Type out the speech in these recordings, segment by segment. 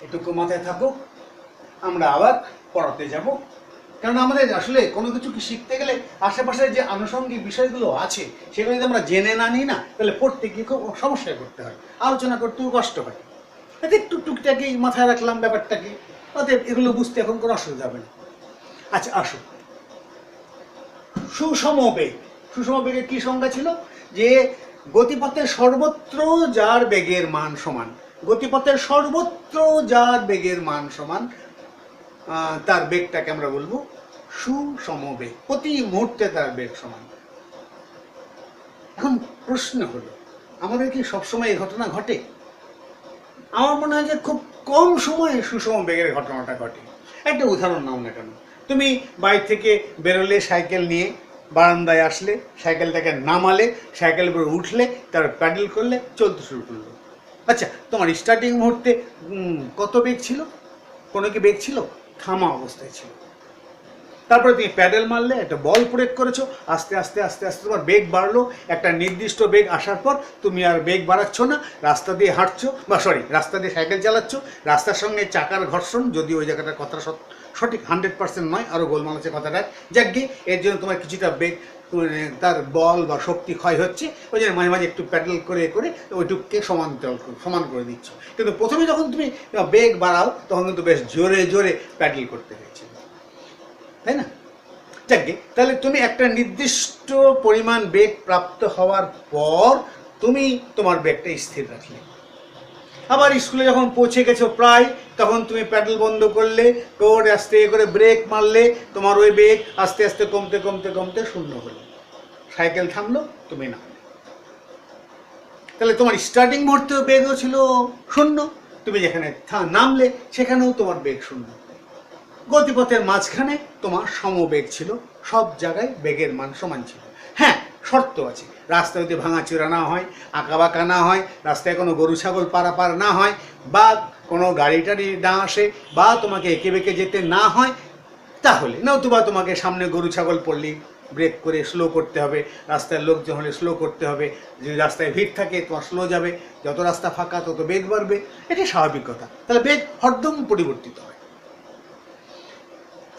এটুকু মাথায় থাকুক। আমরা আবার পড়াতে যাব, কারণ আমাদের আসলে কোনো কিছু কি শিখতে গেলে আশেপাশে যে আনুষঙ্গিক বিষয়গুলো আছে সেগুলো যদি আমরা জেনে না নিই না, তাহলে পড়তে গিয়ে খুব সমস্যায় পড়তে হয়, আলোচনা করতেও কষ্ট হয়। এতে একটু টুকটাকি মাথায় রাখলাম ব্যাপারটাকে, অতএব এগুলো বুঝতে এখন কোনো অসুবিধা হবে না। আচ্ছা আসুন, সুষম বেগ। সুষম বেগের কি সংজ্ঞা ছিল? যে গতিপথের সর্বত্র যার বেগের মান সমান, গতিপথের সর্বত্র যার বেগের মান সমান, তার বেগটাকে আমরা বলবো সুষম বেগ। প্রতি মুহূর্তে তার বেগ সমান। এখন প্রশ্ন হলো, আমাদের কি সবসময় এই ঘটনা ঘটে? আমার মনে হয় যে খুব কম সময়ে সুষম বেগের ঘটনাটা ঘটে। একটা উদাহরণ নাও না কেন, তুমি বাড়ি থেকে বেরোলে সাইকেল নিয়ে, বারান্দায় আসলে, সাইকেলটাকে নামালে, সাইকেলের উপর উঠলে, তারপর প্যাডেল করলে, চলতে শুরু করলো। আচ্ছা, তোমার স্টার্টিং মুহূর্তে কত বেগ ছিল? কোনো কি বেগ ছিল? থামা অবস্থায় ছিল। তারপরে তুমি প্যাডেল মারলে, একটা বল প্রয়োগ করেছো, আস্তে আস্তে আস্তে আস্তে তোমার বেগ বাড়লো। একটা নির্দিষ্ট বেগ আসার পর তুমি আর বেগ বাড়াচ্ছ না, রাস্তা দিয়ে হাঁটছো, বা রাস্তা দিয়ে সাইকেল চালাচ্ছ, রাস্তার সঙ্গে চাকার ঘর্ষণ, যদি ওই জায়গাটার কথা সঠিক 100% নয়, আরও গোলমাল আছে কথাটা, যাক গিয়ে এর জন্য তোমার কিছুটা বেগ, তার বল বা শক্তি ক্ষয় হচ্ছে, ওই জন্য মাঝে মাঝে একটু প্যাডেল করে করে ওইটুককে সমান করে দিচ্ছ। কিন্তু প্রথমে যখন তুমি বেগ বাড়াও তখন কিন্তু বেশ জোরে জোরে প্যাডেল করতে হয়েছে, তাই না? যাকে তাহলে তুমি একটা নির্দিষ্ট পরিমাণ বেগ প্রাপ্ত হওয়ার পর তুমি তোমার বেগটা স্থির রাখলে। আবার স্কুলে যখন পৌঁছে গেছো প্রায়, তখন তুমি প্যাডেল বন্ধ করলে, করে আস্তে করে ব্রেক মারলে, তোমার ওই বেগ আস্তে আস্তে কমতে কমতে কমতে শূন্য হলো। সাইকেল থামলো, তুমি নামলে। তাহলে তোমার স্টার্টিং মুহূর্তেও বেগও ছিল শূন্য, তুমি যেখানে নামলে সেখানেও তোমার বেগ শূন্য। গতিপথের মাঝখানে তোমার সমবেগ ছিল, সব জায়গায় বেগের মান সমান ছিল। হ্যাঁ, শর্ত আছে, রাস্তায় যদি ভাঙাচোরা না হয়, আঁকাবাঁকা না হয়, রাস্তায় কোনো গরু ছাগল পারাপার না হয়, বা কোনো গাড়ি টাড়ি না আসে, বা তোমাকে এঁকে বেঁকে যেতে না হয়, তাহলে নতুবা তোমাকে সামনে গরু ছাগল পড়লেই ব্রেক করে স্লো করতে হবে, রাস্তায় লোকজন হলে স্লো করতে হবে, যদি রাস্তায় ভিড় থাকে তোমার স্লো যাবে, যত রাস্তা ফাঁকা তত বেগ বাড়বে, এটি স্বাভাবিক কথা। তাহলে বেগ হরদম পরিবর্তিত হয়।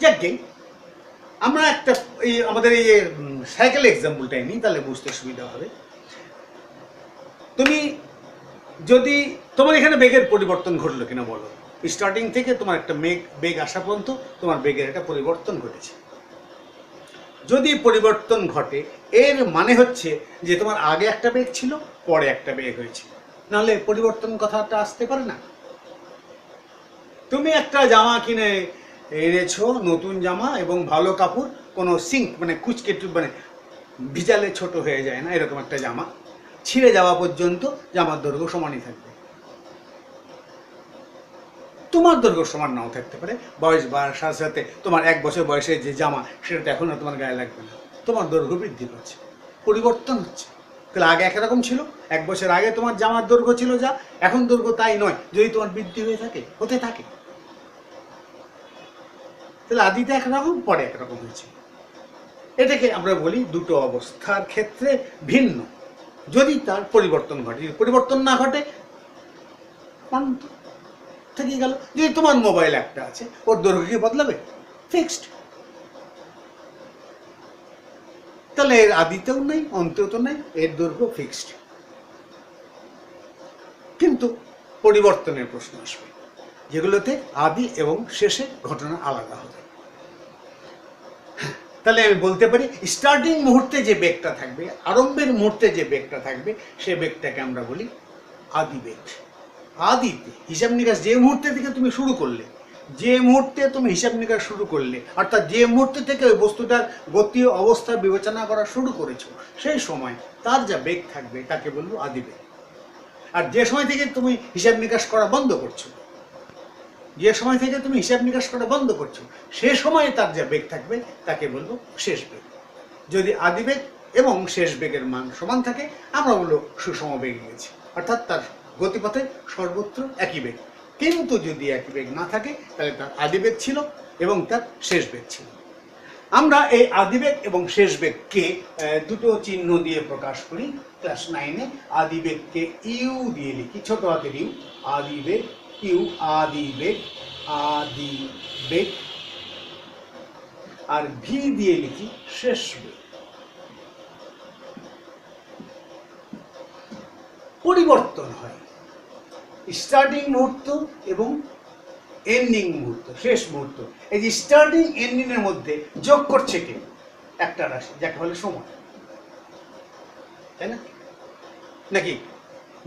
যাকে আমরা একটা আমাদের এই সাইকেল এক্সাম্পলটাই নিই, তাহলে বুঝতে সুবিধা হবে। তুমি যদি তোমার এখানে বেগের পরিবর্তন ঘটলো কিনা বলো, স্টার্টিং থেকে তোমার একটা বেগ আসা পর্যন্ত তোমার বেগের একটা পরিবর্তন ঘটেছে। যদি পরিবর্তন ঘটে এর মানে হচ্ছে যে তোমার আগে একটা বেগ ছিল, পরে একটা বেগ হয়েছে, নাহলে পরিবর্তন কথাটা আসতে পারে না। তুমি একটা জামা কিনে এনেছো, নতুন জামা এবং ভালো কাপড়, কোনো সিঙ্ক মানে কুচকে মানে ভিজালে ছোট হয়ে যায় না, এরকম একটা জামা, ছিঁড়ে যাওয়া পর্যন্ত জামার দৈর্ঘ্য সমানই থাকবে। তোমার দৈর্ঘ্য সমান নাও থাকতে পারে, বয়স বাড়ার সাথে সাথে তোমার 1 বছর বয়সে যে জামা সেটা তো এখন আর তোমার গায়ে লাগবে না, তোমার দৈর্ঘ্য বৃদ্ধি পাচ্ছে, পরিবর্তন হচ্ছে। তাহলে আগে একরকম ছিল, 1 বছর আগে তোমার জামার দৈর্ঘ্য ছিল যা, এখন দৈর্ঘ্য তাই নয়, যদি তোমার বৃদ্ধি হতে থাকে। তাহলে আদিতে একরকম, পরে একরকম হয়েছে। এটাকে আমরা বলি দুটো অবস্থার ক্ষেত্রে ভিন্ন, যদি তার পরিবর্তন ঘটে। যদি পরিবর্তন না ঘটে থেকে গেল। যদি তোমার মোবাইল একটা আছে, ওর দৈর্ঘ্য কি বদলাবে? ফিক্সড। তাহলে এর আদিতেও নেই, অন্তেও তো নেই, এর দৈর্ঘ্য ফিক্সড। কিন্তু পরিবর্তনের প্রশ্ন আসবে, যেগুলোতে আদি এবং শেষে ঘটনা আলাদা হবে। তাহলে আমি বলতে পারি স্টার্টিং মুহূর্তে যে বেগটা থাকবে, আরম্ভের মুহূর্তে যে বেগটা থাকবে, সে বেগটাকে আমরা বলি আদি বেগ। আদিতে হিসাব নিকাশ যে মুহূর্তে থেকে তুমি শুরু করলে, যে মুহূর্তে তুমি হিসাব নিকাশ শুরু করলে, অর্থাৎ যে মুহূর্তে থেকে ওই বস্তুটার গতি অবস্থা বিবেচনা করা শুরু করেছো, সেই সময় তার যা বেগ থাকবে তাকে বলবো আদি বেগ। আর যে সময় থেকে তুমি হিসাব নিকাশ করা বন্ধ করছো, যে সময় থেকে তুমি হিসাব নিকাশ করা বন্ধ করছো, সে সময়ে তার যা বেগ থাকবে তাকে বলবো শেষ বেগ। যদি আদি বেগ এবং শেষ বেগের মান সমান থাকে, আমরা বলবো সুষম বেগে গেছি, অর্থাৎ তার গতিপথে সর্বত্র একই বেগ। কিন্তু যদি একই বেগ না থাকে, তাহলে তার আদি বেগ ছিল এবং তার শেষ বেগ ছিল। আমরা এই আদিবেগ এবং শেষ বেগকে দুটো চিহ্ন দিয়ে প্রকাশ করি। ক্লাস 9-এ আদিবেগকে ইউ দিয়ে লিখি, ছোট হাতের ইউ, আদিবেগ ইউ আদি বেগ, আর ভি দিয়ে লিখি শেষ বেগ। পরিবর্তন হয় স্টার্টিং মুহূর্ত এবং এন্ডিং মুহূর্ত, শেষ মুহূর্ত। এই যে স্টার্টিং এন্ডিং এর মধ্যে যোগ করছে কে? একটা রাশি, যাকে বলে সময়, তাই না? নাকি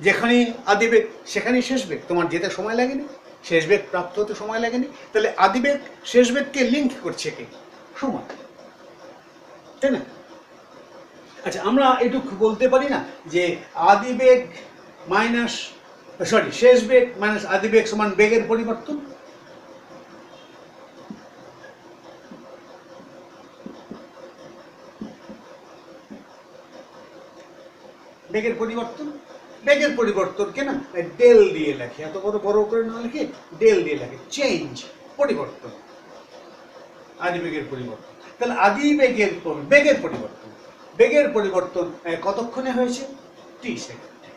যেখানেই আদিবেগ সেখানেই শেষ বেগ, তোমার যেতে সময় লাগেনি, শেষ বেগ প্রাপ্ত হতে সময় লাগেনি, তাহলে আদিবেগ শেষ বেগকে লিঙ্ক করছে কে? সময়, তাই না? আচ্ছা, আমরা এটুকু বলতে পারি না যে আদিবেগ মাইনাস শেষ বেগ মাইনাস আদিবেগ সমান বেগের পরিবর্তন? বেগের পরিবর্তন, বেগের পরিবর্তনকে না ডেল দিয়ে লেখে, এত বড় বড় করে না লিখে ডেল দিয়ে লেখে, চেঞ্জ, পরিবর্তন, আদিবেগের পরিবর্তন। তাহলে আদিবেগের বেগের পরিবর্তন, বেগের পরিবর্তন কতক্ষণে হয়েছে? টি সেকেন্ডে।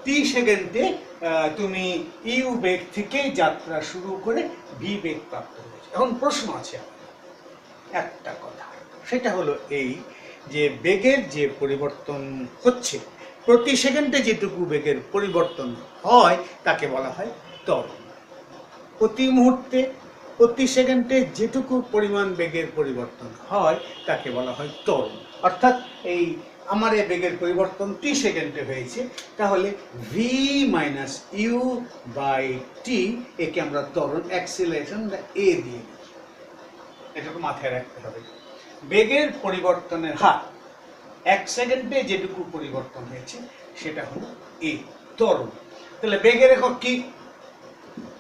টি সেকেন্ডে তুমি ইউ বেগ থেকে যাত্রা শুরু করে ভি বেগ প্রাপ্ত হয়েছে। এখন প্রশ্ন আছে একটা কথা, সেটা হলো এই যে বেগের যে পরিবর্তন হচ্ছে, প্রতি সেকেন্ডে যেটুকু বেগের পরিবর্তন হয় তাকে বলা হয় ত্বরণ। প্রতি মুহূর্তে প্রতি সেকেন্ডে যেটুকু পরিমাণ বেগের পরিবর্তন হয় তাকে বলা হয় ত্বরণ। অর্থাৎ এই আমার এই বেগের পরিবর্তন টি সেকেন্ডে হয়েছে, তাহলে V minus you by T, একে আমরা ত্বরণ অ্যাক্সিলারেশন এ দিয়ে দিই। এটাকে মাথায় রাখতে হবে। বেগের পরিবর্তনের হার এক সেকেন্ডে যেটুকু পরিবর্তন হয়েছে সেটা হলো এ, ত্বরণ। তাহলে বেগের একক কি?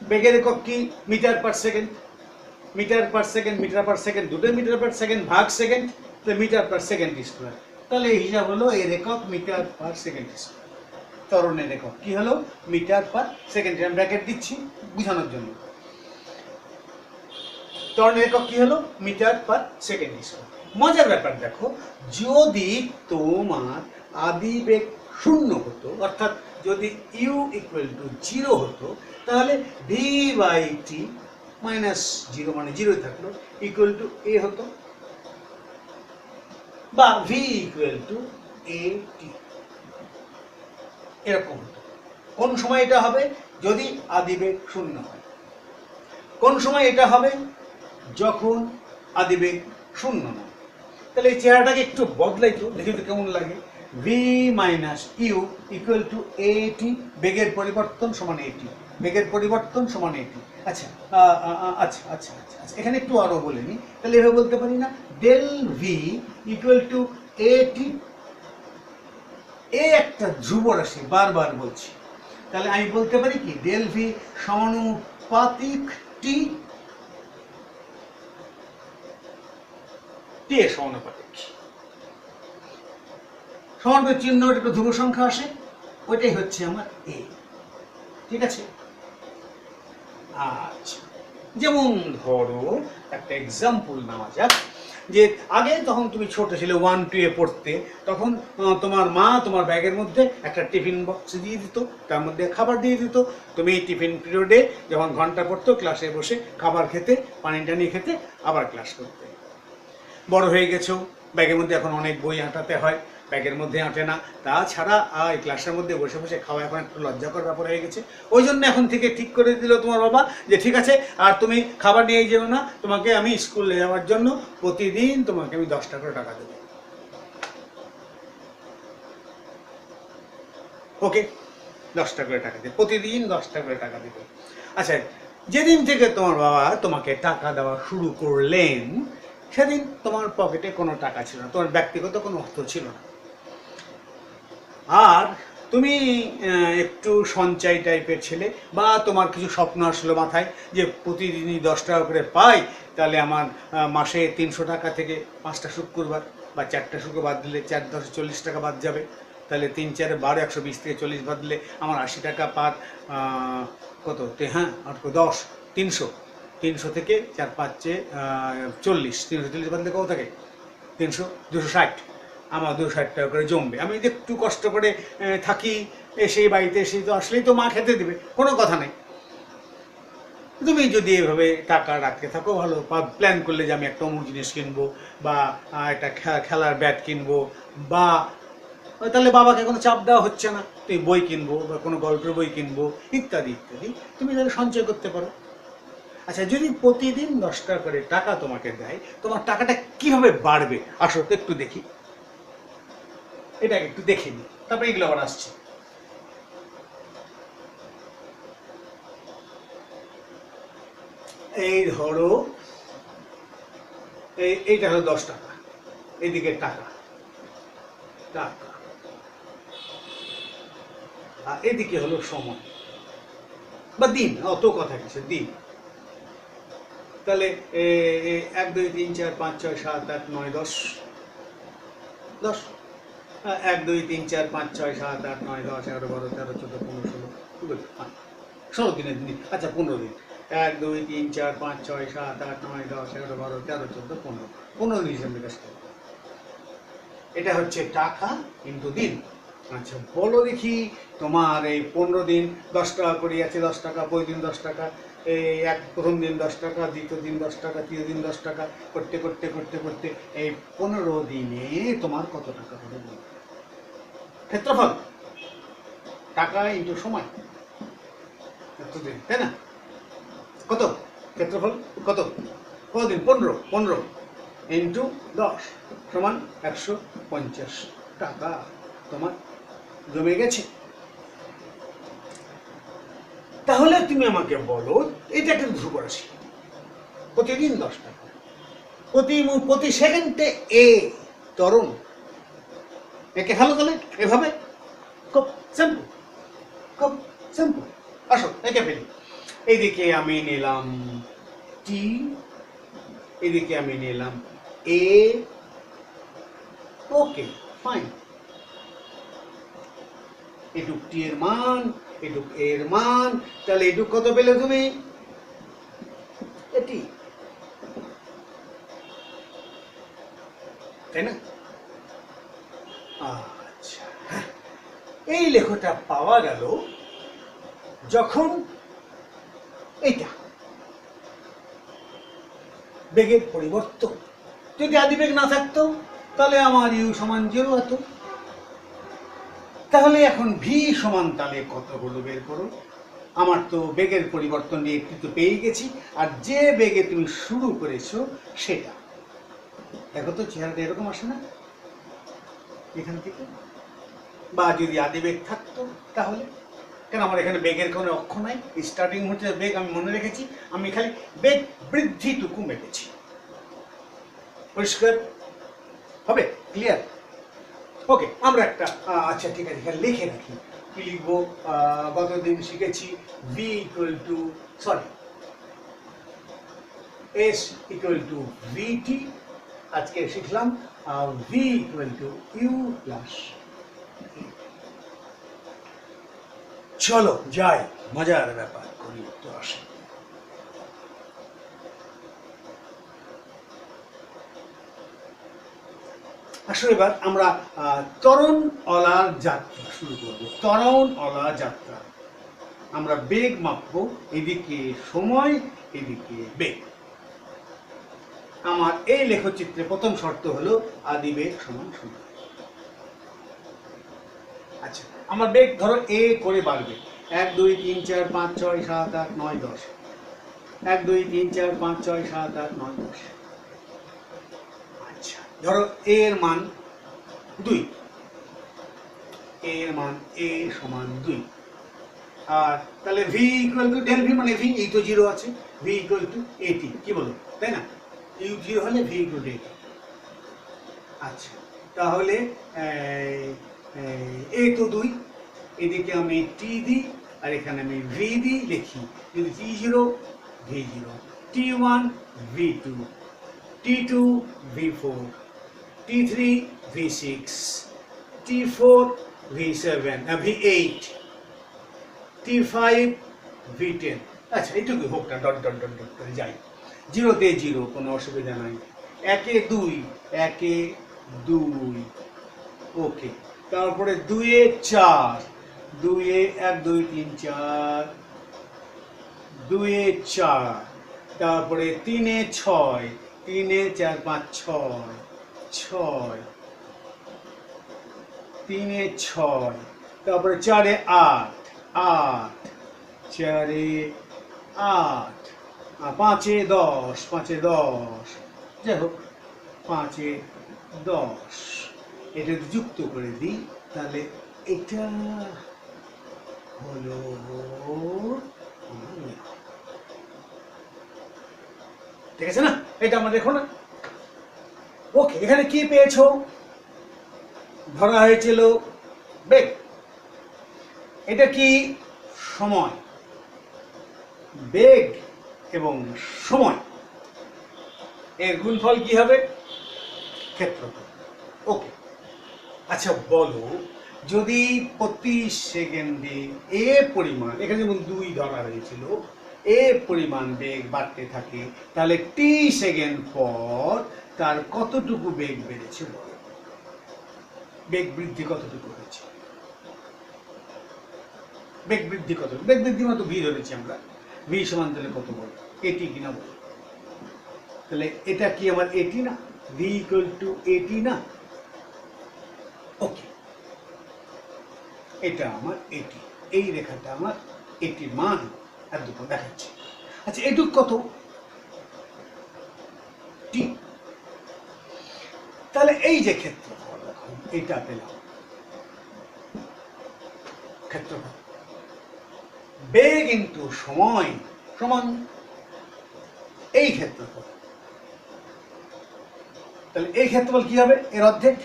বেগের একক কি? Metre per second. Metre per second, metre per second দুটোই মিটার পার সেকেন্ড ভাগ সেকেন্ড, তাহলে মিটার পার সেকেন্ড স্কোয়ার। তাহলে এই হিসাব হলো এর একক মিটার পার সেকেন্ড স্কোয়ার। ত্বরণের একক কি হলো? Metre per second. আমি ব্র্যাকেট দিচ্ছি বোঝানোর জন্য। ত্বরণের একক কি হলো? Metre per second square. মজার ব্যাপার দেখো, যদি তোমার আদিবেগ শূন্য হতো, অর্থাৎ যদি ইউ ইকুয়াল টু 0 হতো, তাহলে ভি বাই টি মাইনাস 0 মানে 0 থাকলো, ইকুয়াল টু এ হতো, বা ভি ইকুয়াল টু এ টি, এরকম হতো। কোন সময় এটা হবে? যদি আদিবেগ শূন্য হয়। কোন সময় এটা হবে? যখন আদিবেগ শূন্য নয়। তাহলে এই চেহারাটাকে একটু বদলাই তো, দেখি তো কেমন লাগে। V minus U equal to A T, বেগের পরিবর্তন সমান এটি, বেগের পরিবর্তন সমান এটি। আচ্ছা আচ্ছা আচ্ছা আচ্ছা আচ্ছা, এখানে একটু আরো বলে নি। তাহলে এভাবে বলতে পারি না, del V equal to A টি। এ একটা ধ্রুব রাশি, বারবার বলছি। তাহলে আমি বলতে পারি কি, ডেল ভি সমানুপাতিক টি, টি এর সমানুপাতিক। সমানুপাতিক চিহ্ন একটা ধ্রুব সংখ্যা আসে, ওইটাই হচ্ছে আমার এ। ঠিক আছে? আচ্ছা, যেমন ধরো একটা এক্সাম্পল নেওয়া যাক, যে আগে যখন তুমি ছোট ছিলে 1-2 এ পড়তে, তখন তোমার মা তোমার ব্যাগের মধ্যে একটা টিফিন বক্স দিয়ে দিত, তার মধ্যে খাবার দিয়ে দিত। তুমি টিফিন পিরিয়ডে যখন ঘন্টা পড়তো, ক্লাসে বসে খাবার খেতে, পানি টানি খেতে, আবার ক্লাস করতে। বড় হয়ে গেছো, ব্যাগের মধ্যে এখন অনেক বই আঁটাতে হয়, ব্যাগের মধ্যে আঁটে না। তাছাড়া এই ক্লাসের মধ্যে বসে বসে খাওয়া এখন একটু লজ্জাকর ব্যাপার হয়ে গেছে। ওই জন্য এখন থেকে ঠিক করে দিল তোমার বাবা যে ঠিক আছে, আর তুমি খাবার নিয়ে যেও না, তোমাকে আমি স্কুলে যাওয়ার জন্য প্রতিদিন তোমাকে আমি 10 টাকা টাকা দেবো। ওকে, 10 টাকা করে টাকা দেবে, প্রতিদিন 10 টাকা করে টাকা দেবে। আচ্ছা, যেদিন থেকে তোমার বাবা তোমাকে টাকা দেওয়া শুরু করলেন, সেদিন তোমার পকেটে কোনো টাকা ছিল না, তোমার ব্যক্তিগত কোনো অর্থ ছিল না। আর তুমি একটু সঞ্চয় টাইপের ছেলে, বা তোমার কিছু স্বপ্ন আসলো মাথায় যে প্রতিদিনই 10 টাকা করে পাই, তাহলে আমার মাসে 300 টাকা থেকে 5টা শুক্রবার বা 4টা শুক্রবার বাদ দিলে 4-10 40 টাকা বাদ যাবে। তাহলে 3-4 12 120 থেকে 40 বাদ দিলে আমার 80 টাকা পার কত, হ্যাঁ 10 300 থেকে 4-5 40, 340 বাদ দিলে কত থাকে? 260। আমার 260 টাকা করে জমবে। আমি যদি একটু কষ্ট করে থাকি, সেই বাড়িতে এসে তো আসলেই তো মা খেতে দেবে, কোনো কথা নেই। তুমি যদি এভাবে টাকা রাখতে থাকো ভালো, বা প্ল্যান করলে যে আমি একটা অমুক জিনিস কিনবো, বা একটা খেলার ব্যাট কিনবো, বা তাহলে বাবাকে কোনো চাপ দেওয়া হচ্ছে না, তুই বই কিনবো বা কোনো গল্পের বই কিনবো ইত্যাদি ইত্যাদি, তুমি তাহলে সঞ্চয় করতে পারো। আচ্ছা, যদি প্রতিদিন 10 টাকা করে টাকা তোমাকে দেয়, তোমার টাকাটা কিভাবে বাড়বে আসো তো একটু দেখি, এটা একটু দেখে নিই, তারপরে এগুলো আবার আসছে। এই ধরো এইটা হলো 10 টাকা, এইদিকে টাকা টাকা, আর এদিকে হলো সময় বা দিন, অত কথা কিছু দিন। তাহলে 1 2 3 4 5 6 7 8 9 10 10, 1 2 3 4 5 6 7 8 9 10 11 12 13 14 15 16, 16 দিনের দিন। আচ্ছা 15 দিন, 1 2 3 4 5 6 7 8 9 10 11 12 13 14 15, 15 দিন হিসাবে কাজ করো। এটা হচ্ছে টাকা ইন্টু দিন। আচ্ছা বলো দেখি, তোমার এই 15 দিন 10 টাকা করে আছে, 10 টাকা প্রতিদিন 10 টাকা, এই প্রথম দিন 10 টাকা, দ্বিতীয় দিন 10 টাকা, তৃতীয় দিন 10 টাকা করতে করতে করতে করতে এই 15 দিনে তোমার কত টাকা হবে? ক্ষেত্রফল, টাকা ইন্টু সময়, দিন, তাই না? কত ক্ষেত্রফল, কত কতদিন? 15 ইন্টু 10 সমান 150 টাকা তোমার জমে গেছে। তাহলে তুমি আমাকে বলো, এটা একটা ধ্রুব রাশি, প্রতিদিন 10 টাকা, প্রতি সেকেন্ডে এ ত্বরণ, একে ভালো তাহলে এভাবে খুব সিম্পল, খুব সিম্পল। আসো একে ফেলি, এইদিকে আমি নিলাম টি, এদিকে আমি নিলাম এ, ওকে ফাইন। এটুক টি এর মান, এটুক এর মান, তাহলে এটুক কত পেলে তুমি? এটি, তাই না? আচ্ছা, এই লেখটা পাওয়া গেল যখন এইটা বেগের পরিবর্তন। যদি আদিবেগ না থাকতো তাহলে আমার ইউ সমান 0 হতো। তাহলে এখন ভি সমান তাহলে কত হলো বের করো। আমার তো বেগের পরিবর্তন নিয়ে একটু তো পেয়ে গেছি, আর যে বেগে তুমি শুরু করেছো সেটা দেখো তো, চেহারাটা এরকম আসে না এখান থেকে? বা যদি আদিবেগ থাকতো তাহলে, কেন আমার এখানে বেগের কোনো অক্ষ নাই, স্টার্টিং মুহূর্তে বেগ আমি মনে রেখেছি, আমি খালি বেগ বৃদ্ধিটুকু মেপেছি। পরিষ্কার হবে? ক্লিয়ার? ওকে, আমরা একটা আচ্ছা ঠিক আছে এখানে লিখে রাখি, কি লিখবো? গতদিন শিখেছি V equal to S equal to VT, আজকে শিখলাম V equal to U plus. চলো যাই, মজার ব্যাপার করি তো আসে। আসলে এবার আমরা ত্বরণ অলার যাত্রা শুরু করবো। ত্বরণ অলা যাত্রা আমরা বেগ মাপবো, এদিকে সময়, এদিকে বেগ। আমার এই লেখচিত্রে প্রথম শর্ত হলো আদিবেগ সমান 0। আচ্ছা, আমার বেগ ধরো এ করে বাড়বে, 1 2 3 4 5 6 7 8 9 10, 1 2 3 4 5 6 7 8 9 10। আচ্ছা ধরো এ এর মান 2, এর মান এ সমান 2, আর তাহলে v equal to del v, মানে ভি এই তো 0 আছে, ভি ইকুয়াল টু এটি, কি বলো তাই না? ইউ 0 হলে ভি ইকুয়াল টু এটি। আচ্ছা তাহলে এ তো 2, এদিকে আমি টি দিই আর এখানে আমি ভি দিই, লিখি যদি T0 V0, T1 V2, T2 V4, T3 V6, T4 V7, V8, T5 V10। আচ্ছা এইটুকু হোক না, ডট ডট ডট ডট করে যাই, 0 তে 0, কোনো অসুবিধা নাই। 1 এ 2, 1 এ 2, ওকে, তারপরে 2 এ 4, 2 এ 1 2 3 4, 2 এ 4, তারপরে 3 এ 6, 3 এ 4 5 6, 6, 3 এ 6, তারপরে 4 এ 8, 8, 4 এ 8, আর 5 এ 10, 5 এ 10, যাই হোক 5 এ 10, এটা যুক্ত করে দিই, তাহলে এটা হলো, ঠিক আছে না? এটা আমরা দেখো না। ওকে, এখানে কি পেয়েছো? ধরা হয়েছিল বেগ। এটা কি? সময়। বেগ এবং সময় এর গুণফল কি হবে? ক্ষেত্রফল। ওকে, আচ্ছা বলো, যদি প্রতি সেকেন্ডে এ পরিমাণ, এখানে যেমন 2 ধরা হয়েছিল, এ পরিমাণ বেগ বাড়তে থাকে, তাহলে টি সেকেন্ড পর তার কতটুকু বেগ বেড়েছে বলো? বেগ বৃদ্ধি কতটুকু হয়েছে? বেগ বৃদ্ধি কত? বেগ বৃদ্ধি মতো ভি ধরেছি আমরা, ভি সমান তাহলে কত বলো? এটি কিনা বলো? তাহলে এটা কি আমার এটি না? ভি ইকুয়াল টু এটি না? ওকে, এটা আমার এটি, এই রেখাটা আমার এটির মান এতটুকু দেখাচ্ছে। আচ্ছা এটুক কত? টি। তাহলে এই যে ক্ষেত্রফল, এখন এটা পেলাম ক্ষেত্রফল, বেগ ইনটু সময় সমান এই ক্ষেত্রফল। তাহলে এই ক্ষেত্রফল কি হবে? এর অর্ধেক।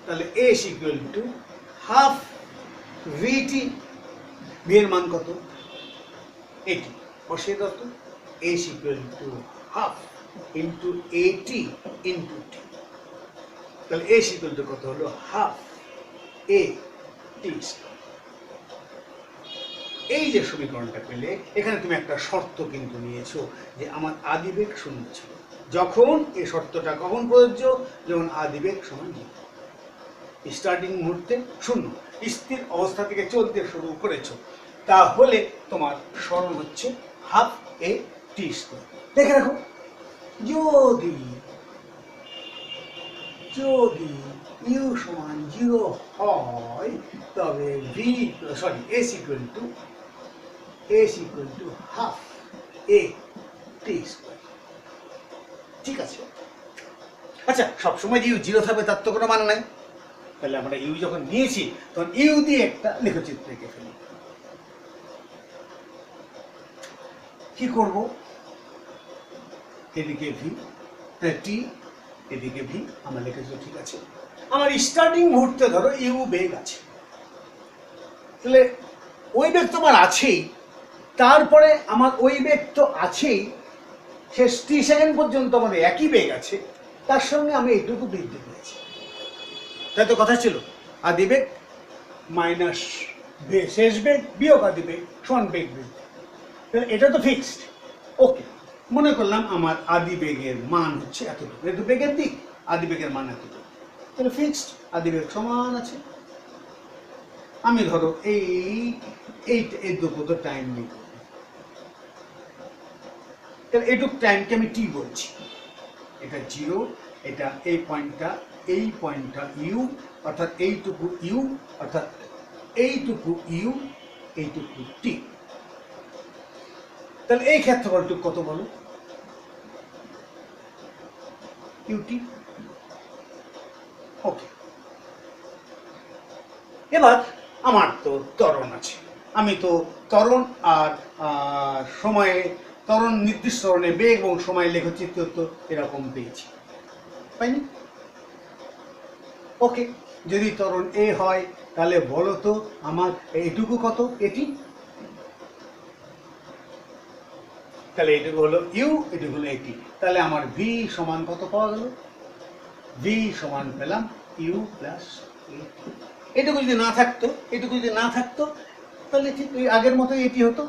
তাহলে a is equal to half vt। v এর মান কত? 80। বসিয়ে দাও তো, a is equal to half into 80 into t। তাহলে a is equal to কত হলো? half a t square. এই যে সমীকরণটা পেলে, এখানে তুমি একটা শর্ত কিন্তু নিয়েছো যে আমার আদিবেগ 0 ছিল। যখন এই শর্তটা কখন প্রযোজ্য? যখন আদিবেগ সমান 0। স্টার্টিং মুহূর্তে 0, স্থির অবস্থা থেকে চলতে শুরু করেছো, তাহলে তোমার সরণ হচ্ছে হাফ এ টি স্কয়ার। দেখে রাখো, যদি যদি ইউ সমান 0 হয়, তবে S equal to half A T square. ঠিক আছে? আচ্ছা, সবসময় যে ইউ 0 থাকবে তার তো কোনো মানে নাই। তাহলে আমরা ইউ যখন নিয়েছি, তখন ইউ দিয়ে একটা লেখচিত্র এঁকে ফেলি। কি করব? এদিকে ভি, টি, এদিকে ভি, আমার লেখচিত্র ঠিক আছে। আমার স্টার্টিং মুহূর্তে ধরো ইউ বেগ আছে, তাহলে ওই বেগ তোমার আছেই, তারপরে আমার ওই বেগ তো আছেই, শেষ টি সেকেন্ড পর্যন্ত আমাদের একই বেগ আছে, তার সঙ্গে আমি এইটুকু বৃদ্ধি পেয়েছি। তাই তো কথা ছিল, আদিবেগ মাইনাস শেষ বেগ বিয়োগ আদিবেগ সমান বেগ বৃদ্ধি। তাহলে এটা তো ফিক্সড। ওকে, মনে করলাম আমার আদিবেগের মান হচ্ছে এতটুকু, এটা বেগের দিক, আদিবেগের মান এতটুকু, তাহলে ফিক্সড আদিবেগ সমান আছে। আমি ধরো এই দুটো টাইম নিই, তাহলে এইটুকু টাইমকে আমি টি বলছি। এটা 0, এটা এই পয়েন্টটা ইউ, অর্থাৎ এইটুকু ইউ, অর্থাৎ এইটুকু ইউ, এইটুকু টি। তাহলে এই ক্ষেত্রফলটুকু কত বলো? ইউটি। ওকে, এবার আমার তো ত্বরণ আছে, আমি তো ত্বরণ আর সময়ে, ত্বরণ নির্দিষ্ট ত্বরণে বেগ এবং সময় লেখচিত্র তো এরকম পেয়েছি, পাইনি? ওকে, যদি ত্বরণ এ হয়, তাহলে বলো তো আমার এইটুকু কত? এটি। তাহলে এইটুকু হলো ইউ, এটুকু হলো এটি। তাহলে আমার ভি সমান কত পাওয়া গেল? ভি সমান পেলাম ইউ প্লাস এটি। এটুকু যদি না থাকতো, এটুকু যদি না থাকতো, তাহলে ঠিক ওই আগের মতো এটি হতো,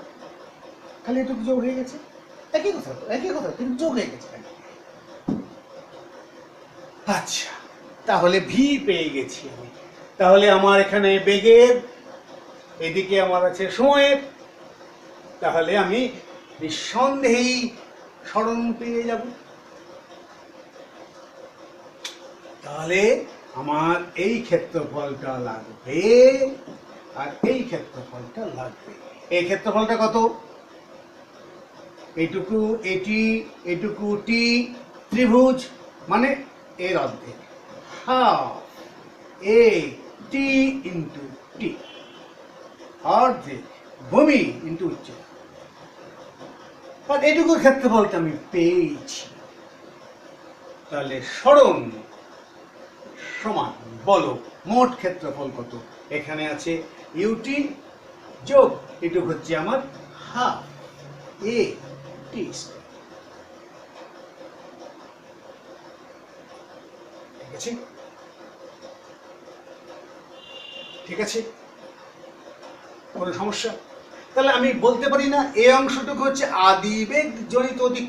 খালি এটুকু যোগ হয়ে গেছে। একই কথা তো, একই কথা, কিন্তু যোগ হয়ে গেছে। আচ্ছা, তাহলে ভি পেয়ে গেছি আমি। তাহলে আমার এখানে বেগের, এদিকে আমার আছে সময়ের, তাহলে আমি নিঃসন্দেহেই সরণ পেয়ে যাব। তাহলে আমার এই ক্ষেত্রফলটা লাগবে আর এই ক্ষেত্রফলটা লাগবে। এই ক্ষেত্রফলটা কত? এইটুকু এটি, এটুকু টি, ত্রিভুজ মানে এর অর্ধেক, হাফ এ টি ইন্টু টি, অর্ধেক ভূমি ইন্টু উচ্চতা। আর এটুকু ক্ষেত্রফলটা আমি পেয়েছি। তাহলে সরণ সমান, বলো মোট ক্ষেত্রফল কত? এখানে আছে ইউটি যোগ এটুকু হচ্ছে আমার হাফ এ টি স্কয়ার। ঠিক আছে, ঠিক আছে, কোনো সমস্যা? তাহলে আমি বলতে পারি না এই অংশটুকু হচ্ছে আদিবেগ জনিত দিক।